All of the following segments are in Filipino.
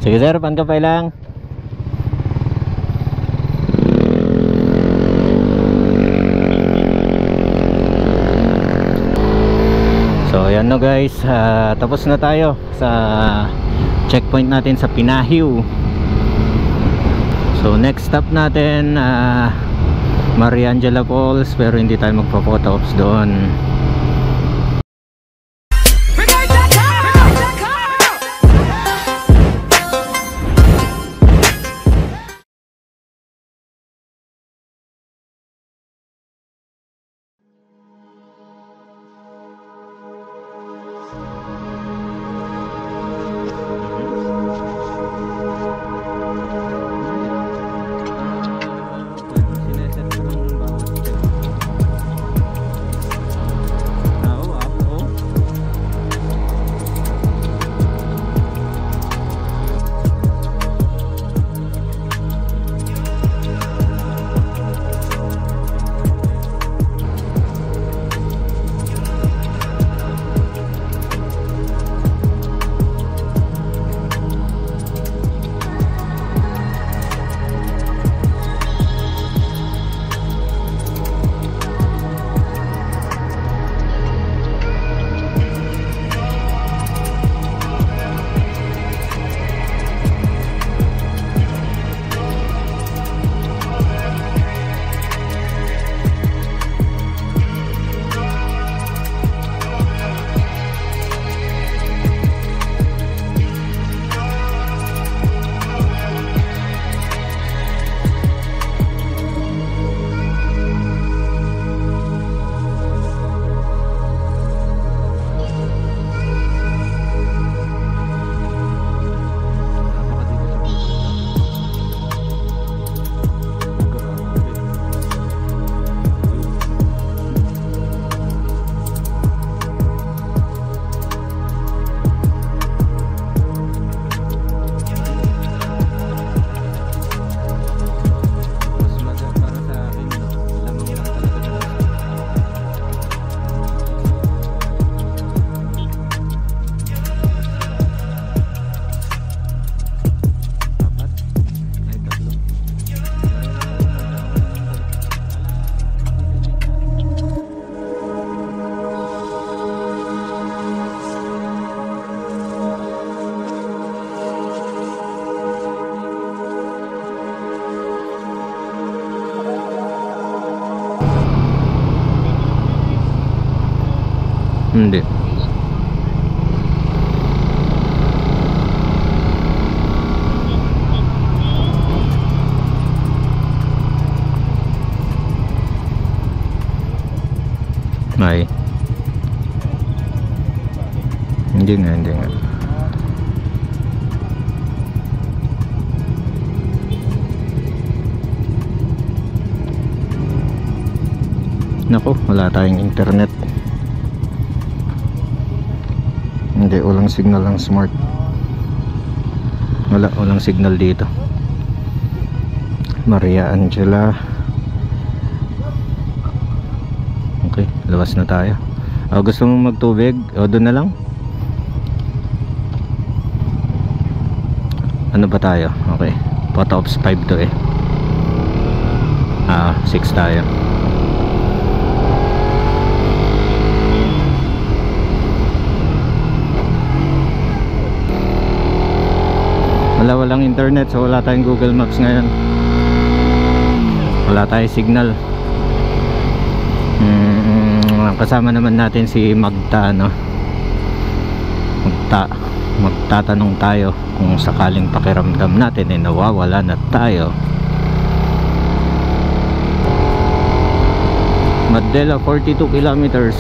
Sige sir, pankapay lang. So ayan no guys, tapos na tayo sa checkpoint natin sa Pinahiu. So next stop natin Mariangela Falls, pero hindi tayo magpo-photo ops doon. Hindi. May. Hindi nga. Naku, wala tayong internet. Hindi, walang signal ang smart. Walang signal dito. Mariangela. Okay, labas na tayo. Gusto mong magtubig? O doon na lang. Ano ba tayo? Okay, photo ops 5 to 6 tayo. Walang internet, so wala tayong Google Maps ngayon. Wala tayong signal. Kasama naman natin si Magta, no? Magtatanong tayo kung sakaling pakiramdam natin ay nawawala na tayo. Madela 42 kilometers.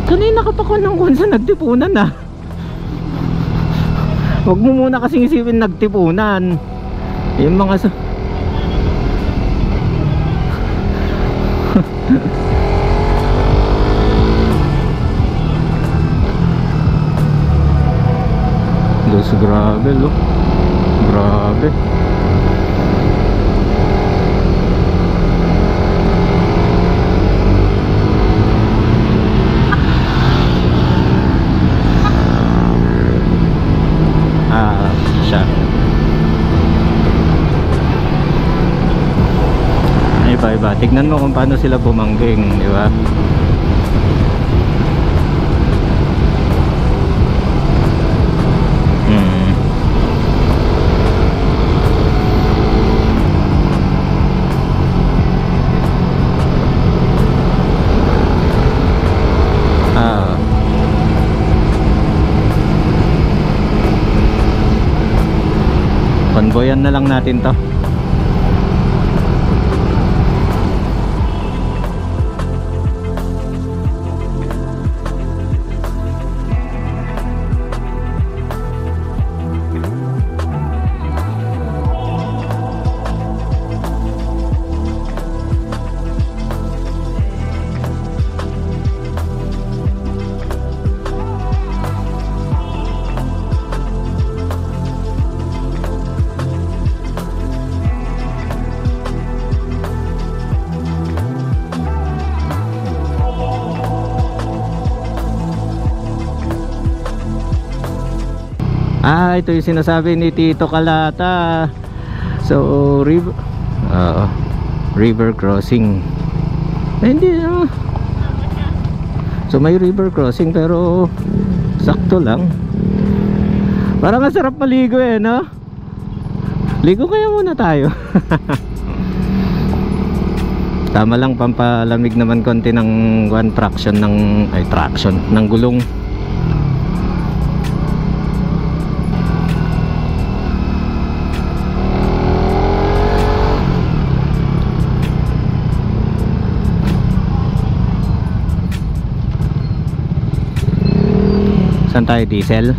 Kanina ka pa ko nang kunsa nagtipunan na. Huwag mo muna kasing isipin nagtipunan. Yung mga Los grabe lo. Grabe. tignan mo kung paano sila bumangging, di ba? Convoyan na lang natin to. Ito yung sinasabi ni Tito Kalata. So, river crossing. Hindi so may river crossing pero sakto lang. Parang ang sarap maligo no? Ligo kaya muna tayo. Tama lang, pampalamig naman konti ng traction ng gulong. Saan tayo? Diesel?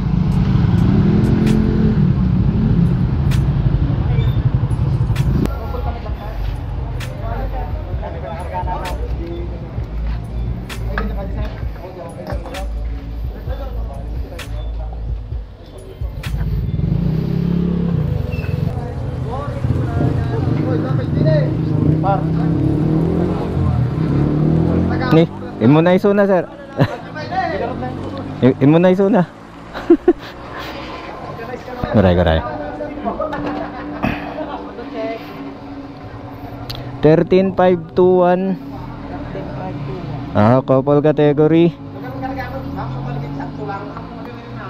Ni, imunay suna sir. Imunay suna. Garay. 13521. Couple category.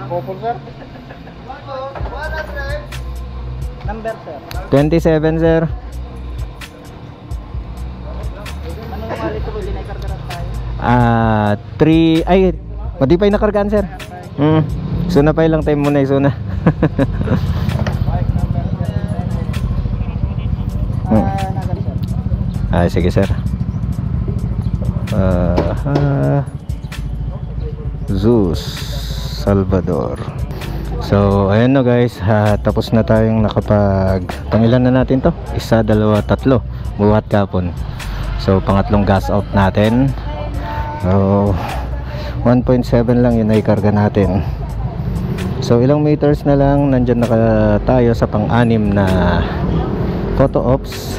Couple sir. Number sir. 27 sir. Anong ulit po din ay kargaran tayo? 3 ay modify na kargaan sir. Suna pa lang time muna suna. Sige sir. Zeus Salvador. So ayan na guys, tapos na tayong pangilan na natin to? 1, 2, 3 buhat kapon. So pangatlong gas out natin. So 1.7 lang yun ay karga natin. So ilang meters na lang nandyan na tayo sa pang-anim na photo ops,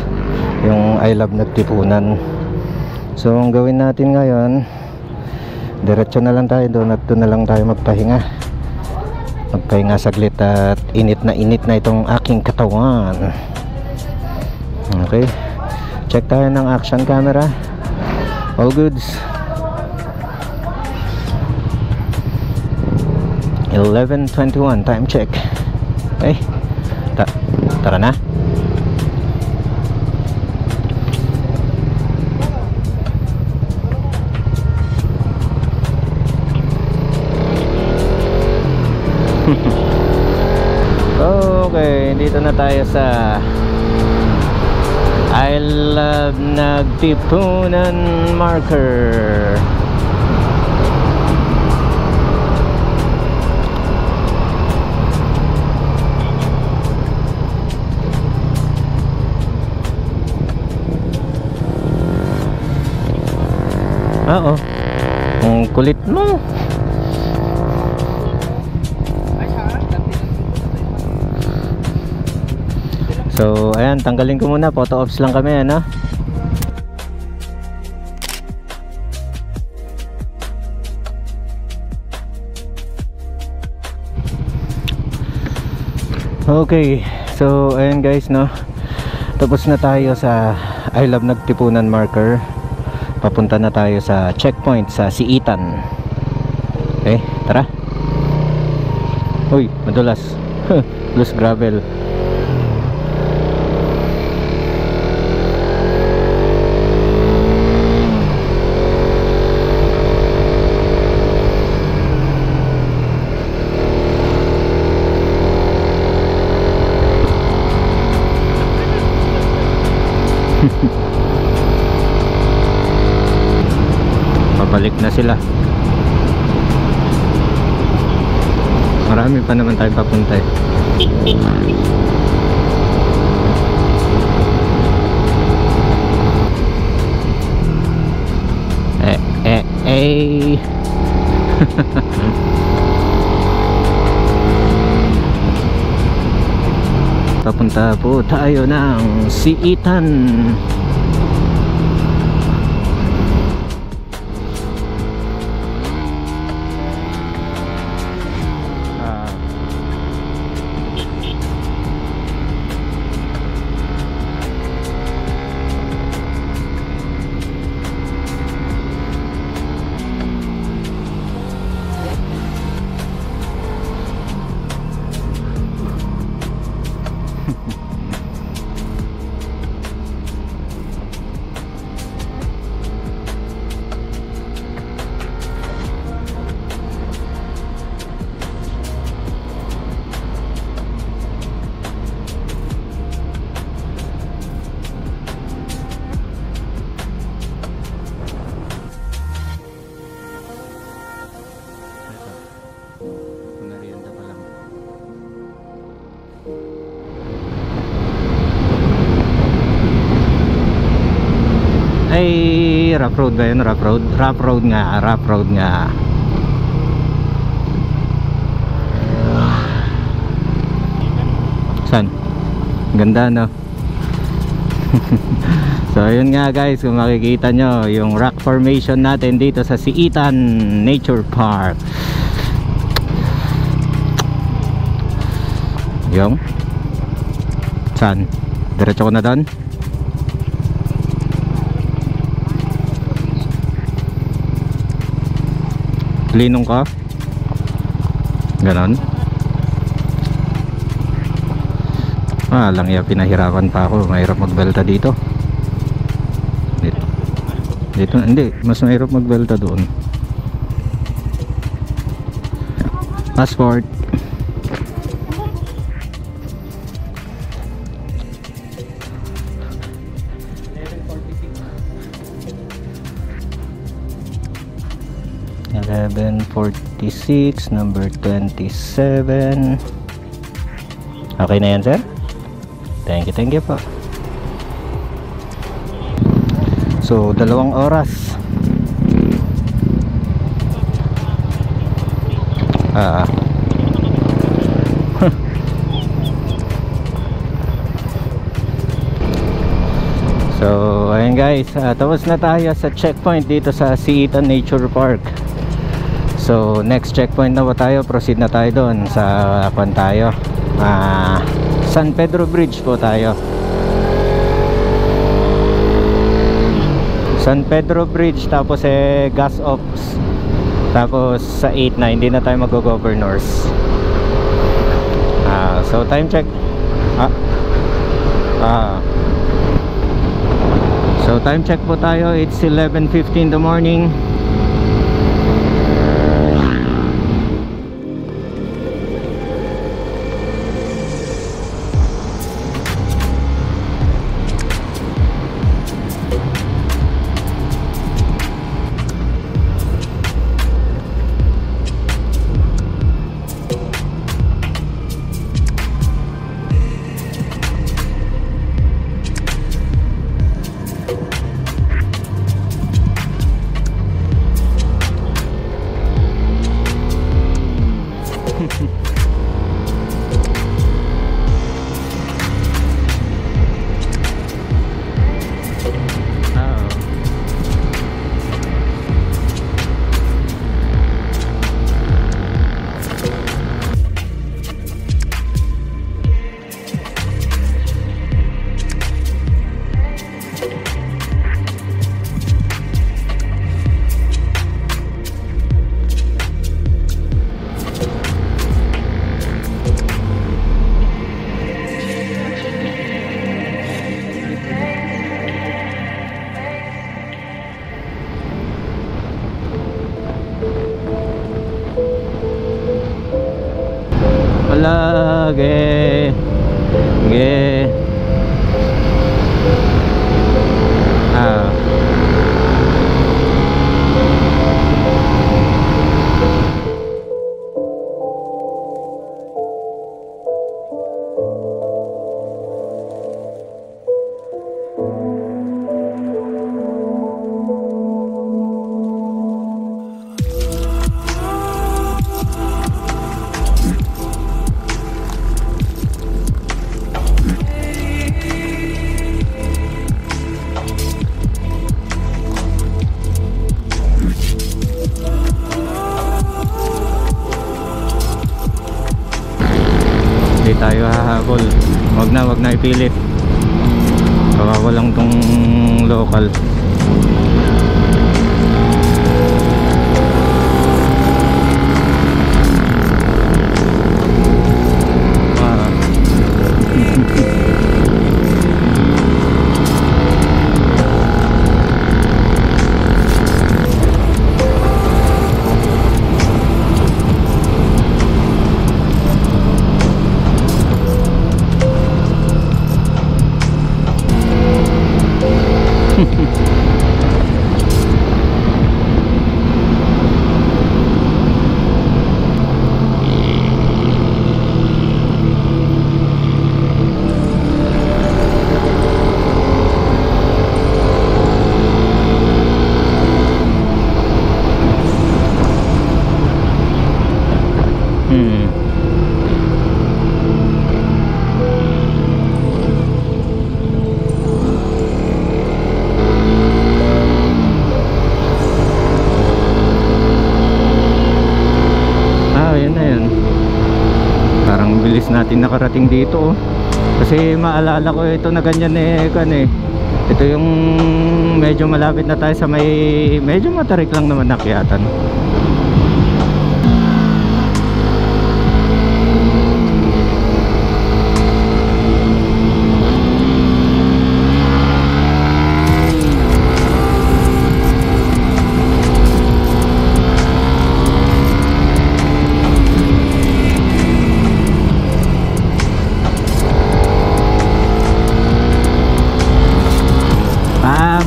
yung I Love Nagtipunan. So ang gawin natin ngayon, diretso na lang tayo doon at doon na lang tayo magpahinga saglit at init na itong aking katawan. Okay, check tayo ng action camera. All goods. 11:21 time check. Okay, tara na. Okay, dito na tayo sa I Love Nagtipunan marker. Ang kulit mo. So ayan, tanggalin ko muna, photo ops lang kami ano. Okay, so ayan guys no, tapos na tayo sa I Love Nagtipunan marker. Papunta na tayo sa checkpoint sa Siitan. Okay, tara. Uy, madulas. Loose gravel. Pabalik na sila. Marami pa naman tayo papunta eh. Papunta po tayo ng Siitan. Ay, rough road ba yun? Rough road? Rough road nga, rough road nga. Saan? Ganda no? So yun nga guys, kung makikita nyo yung rock formation natin dito sa Siitan Nature Park. Yung saan? Diretso ko na doon? Linong ka? Ganon? Lang ya, pinahirapan pa ako. Mahirap magbelta dito. Dito hindi, mas mahirap magbelta doon. Passport. $11.46, number 27. Okay na yan, sir? Thank you po. So, 2 oras. So, ayun guys, tapos na tayo sa checkpoint dito sa Siitan Nature Park. So, next checkpoint na ba tayo? Proceed na tayo doon sa tayo. San Pedro Bridge po tayo. San Pedro Bridge, tapos gas ops. Tapos sa 8 na hindi na tayo mag-governors. So time check. So time check po tayo. It's 11:50 in the morning. vlog. Ah. Hindi tayo hahabol. Wag na ipilit. Kawawa lang tong local. Natin nakarating dito kasi maalala ko ito na ganyan ito yung medyo malapit na tayo sa medyo matarik lang naman nakyatan.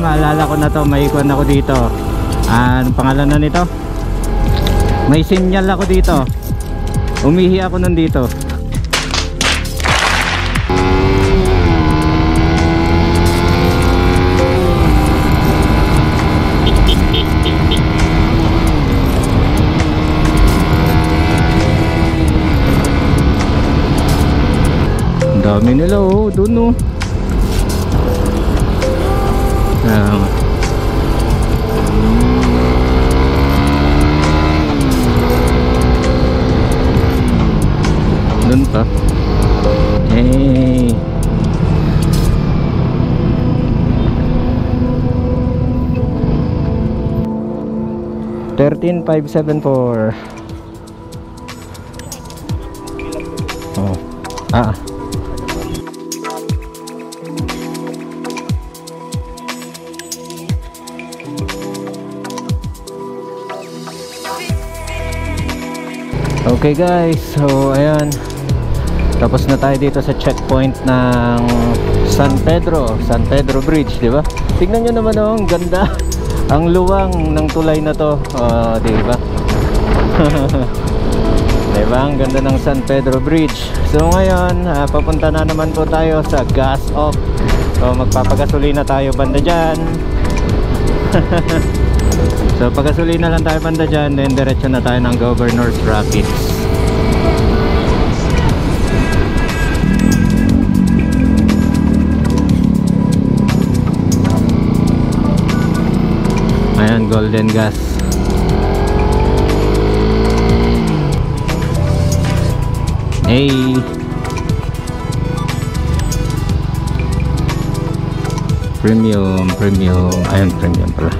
Maalala ko na to, may ikon ako dito. Anong pangalan na nito? May sinyal ako dito. Umihi ako nun dito. Ang dami nila dun doon pa. Hey. $13,574. Oh. Okay guys, so ayan, tapos na tayo dito sa checkpoint ng San Pedro Bridge, di ba? Tignan nyo naman ang ganda, ang luwang ng tulay na to, di ba? Di ba? Ang ganda ng San Pedro Bridge. So ngayon, papunta na naman po tayo sa gas off. So magpapagasolina tayo banda dyan. So pagasolina lang tayo banda dyan, then diretso na tayo ng Governor's Rapids. Ayan, Golden Gas. Hey. Premium. Ayan, premium pala.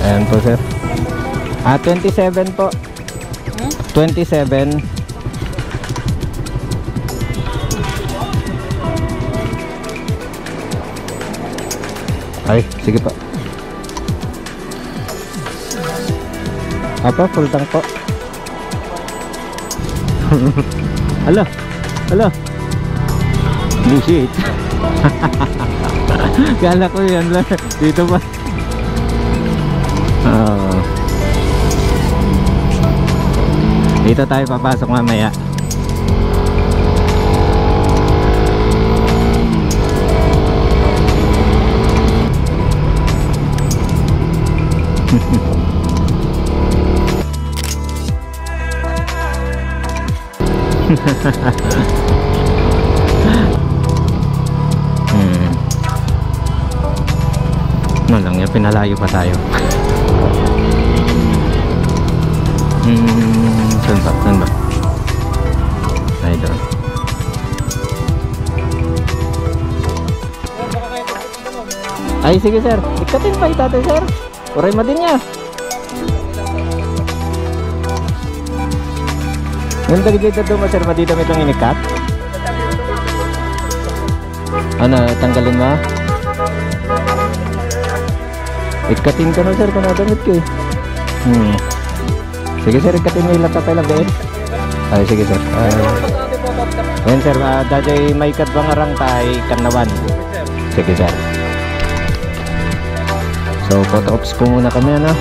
Ayan po sir. 27 po. 27. Ay, sige pa. Apa, full tank po. Alo, alo. Shit. Kala ko yan lang. Dito pa. Dito tayo papasok mamaya. Ano lang yan, pinalayo pa tayo. Saan ba? Saan ba? Ay, doon. Ay, sige sir. Ikatin pa itate sir. Uray ma din niya. Yung dagigita doon sir, madita mo itong inikat? Ano, tanggalin mo? Ikatin ka na sir, kung nadamit ko eh. Sige sir, ikatin mo ilang kapay lang din. Ay, sige sir. Ayan sir, dajay may ikat bang arang tay kanawan. Sige sir. So, photo ops po muna kami, ano?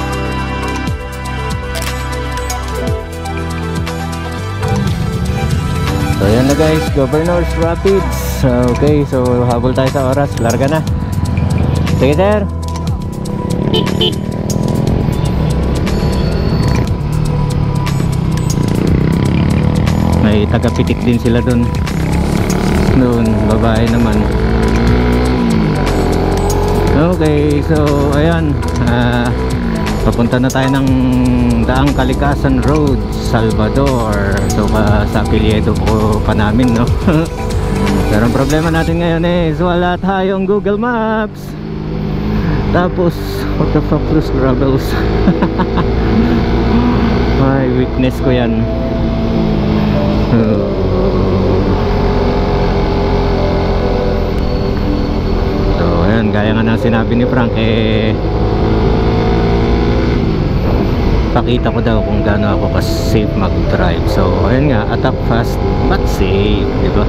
So, ayan na guys, Governor's Rapids. Okay, so habol tayo sa oras. Larga na. Sige sir. May taga-pitik din sila dun. Doon, babae naman. Okay, so ayan, papunta na tayo ng Daang Kalikasan Road, Salvador. So sa apelyido po pa namin, no? Pero ang problema natin ngayon is wala tayong Google Maps. Tapos what the fuck, those gravels. Ay, weakness ko yan. Gaya nga ng sinabi ni Frank, pakita ko daw kung gaano ako ka-safe mag-drive. So ayun nga, attack fast but safe, diba?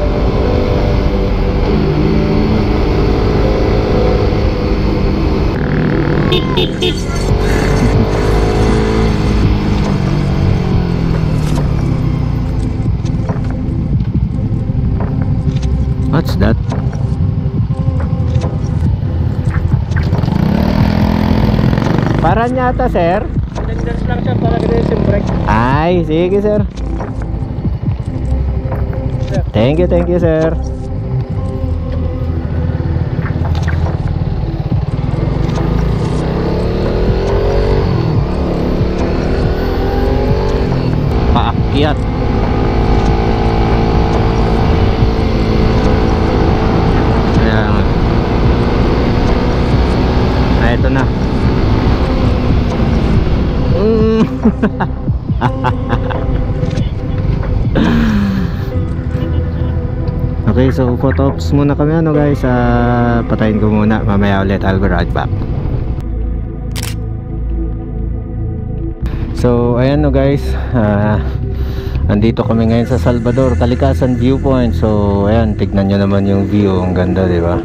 What's that? Paran yata sir. Dangerous lang siya para gano'n yung brake. Ay, sige sir. Thank you sir. Paakyat. Ayan. Ay, ito na. Okay, so photo ops muna kami, ano guys. Patayin ko muna, mamaya ulit I'll be right back. So ayan, no guys, andito kami ngayon sa Salvador Kalikasan Viewpoint. So ayan, tignan nyo naman yung view, ang ganda, diba?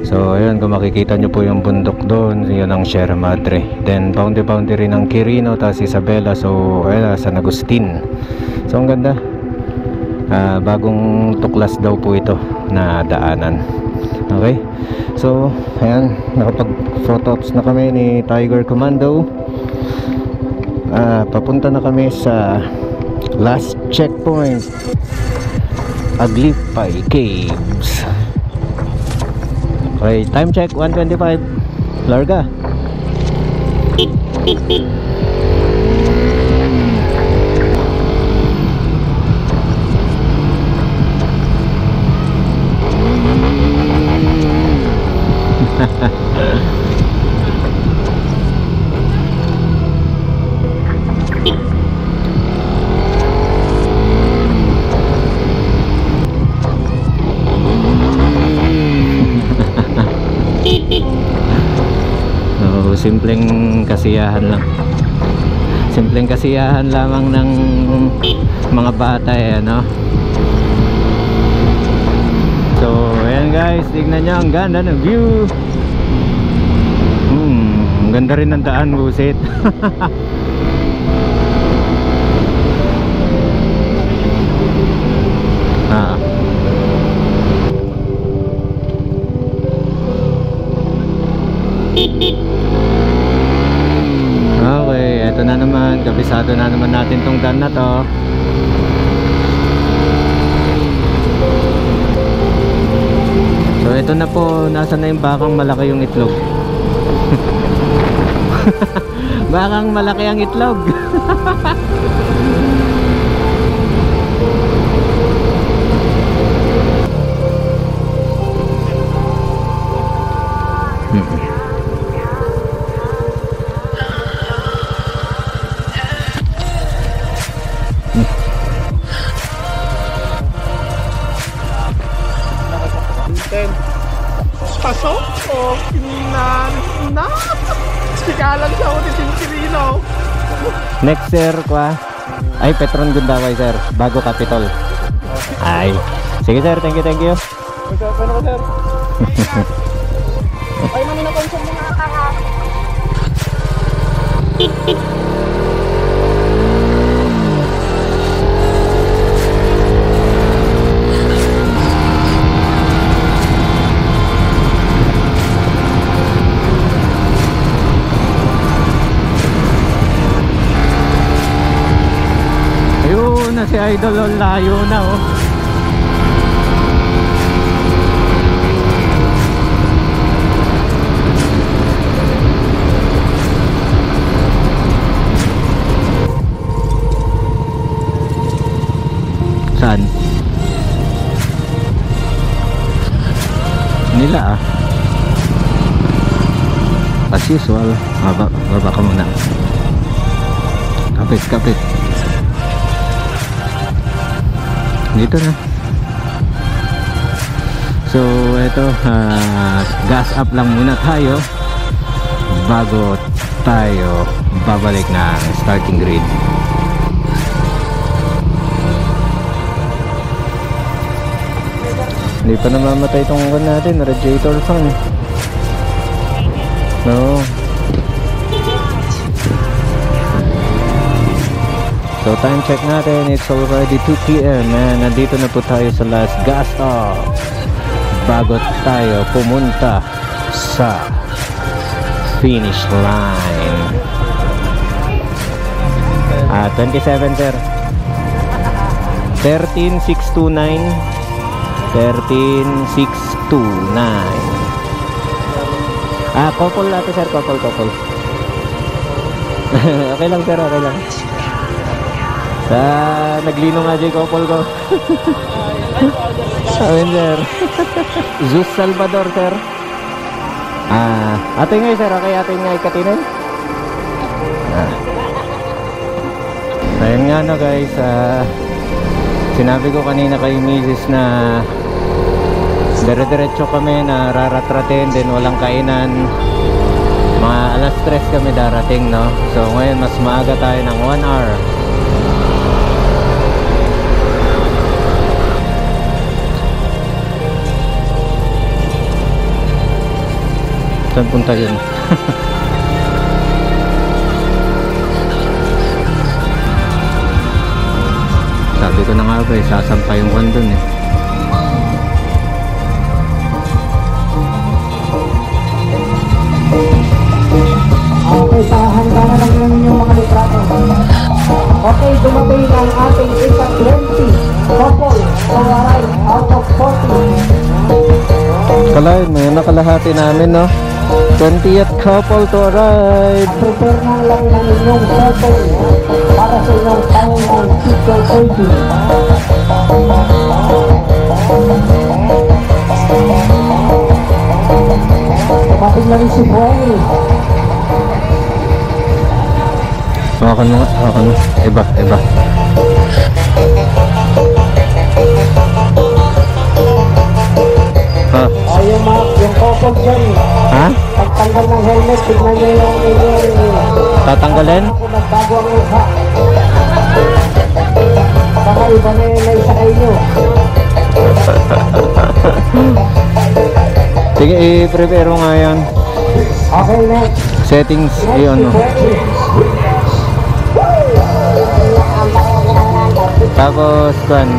So ayan, kung makikita nyo po yung bundok doon, yun ang Sierra Madre. Then boundary ng Quirino, tapos Isabela. So ayan, San Agustin. So ang ganda. Bagong tuklas daw po ito na daanan. Okay, so ayan, nakapag photo ops na kami ni Tiger Commando. Papunta na kami sa last checkpoint, Aglipay Caves. Okay, time check 1:25. Larga. So, simpleng kasiyahan lang. Simpleng kasiyahan lamang ng mga bata eh, ano? So ayan guys, tignan nyo, ang ganda ng view. Ang ganda rin ng daan, busit. Okay, eto na naman, kabisado na naman natin tong daan na to. So ito na po, nasa na yung bakang malaki yung itlog. Bakang malaki ang itlog. Pasok o na sikalan siya o tisinsilino. Next sir, kwa. Ay, Petron Gundaway sir, bago Capitol. Ay, sige sir, thank you, thank you. Ano ko sir? Ay, mami na konsum mo nga kaka. Ayun na si Idol, oh, layo na oh. Saan? Nila ah. As usual, baba ka muna. Kapit, kapit. Dito na. So ito, gas up lang muna tayo bago tayo babalik ng starting grid. Hindi pa namamatay itong kan natin, radiator fan. No. So time check natin, it's already 2 PM and nandito na po tayo sa last gas stop bago tayo pumunta sa finish line. 27 sir. 13629. 13629. Couple natin sir, couple. Okay lang sir, okay lang. Sa naglino nga dyan couple ko. Amin sir. Zeus Salvador sir. Ate nga sir, okay ate nga ikatinin. Ayun nga no guys, sinabi ko kanina kay Mrs. na dire-diretso kami na raratratin, din walang kainan. Mga alas 3 kami darating, no? So ngayon mas maaga tayo ng 1 hour. Saan punta yun? Sabi ko na nga ba, sasampa yung one dun eh. Okay, handa na lang yung inyong mga litrato. Okay, dumating ang ating isa 20 couple to arrive out of 40. Kalahin mo yun, nakalahati namin, no? 20th couple to arrive. Prepare na lang ng inyong cellphone para sa inyong pangunang picture taking. Dumating na rin si Boy. Hawakan mo nga, hawakan mo. Iba. Ah, Yung couple dyan, ha? pagtanggal ng helmet, tignan nyo yung inyong Tatanggalin? kung nagbago ang mukha. Baka iba na yung naisakay nyo. Sige, i-prepare mo nga yan. Okay, next. Settings, yun. No? Tapos, kuan,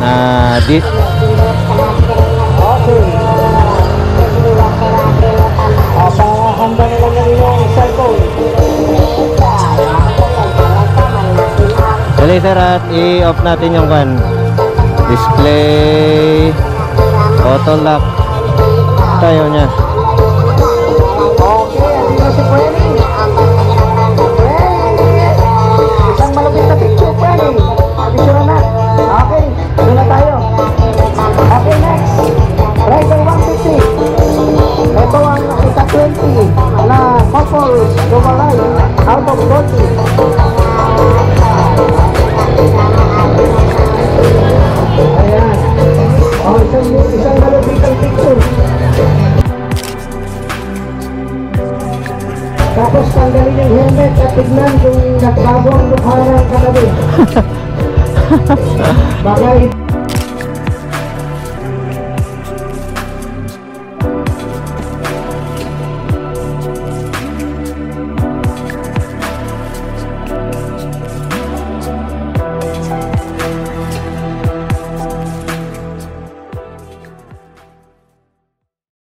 Okay. Pakahanda na lang ng inyong cellphone. dali sir, at i-off natin yung kuan. Display, auto lock. Tayo niya. Okay, andito si Freddy. Isang malapit na picture, Freddy. Picture na. Okay, doon na tayo. Okay, next. Rider 150. Ito ang isa 20 na couple Duvalay out of 40. Ayan. Oh, isang malapit ang picture. Tapos tanggalin yung helmet at tignan kung nagbago ang mukha ng katabi. Baka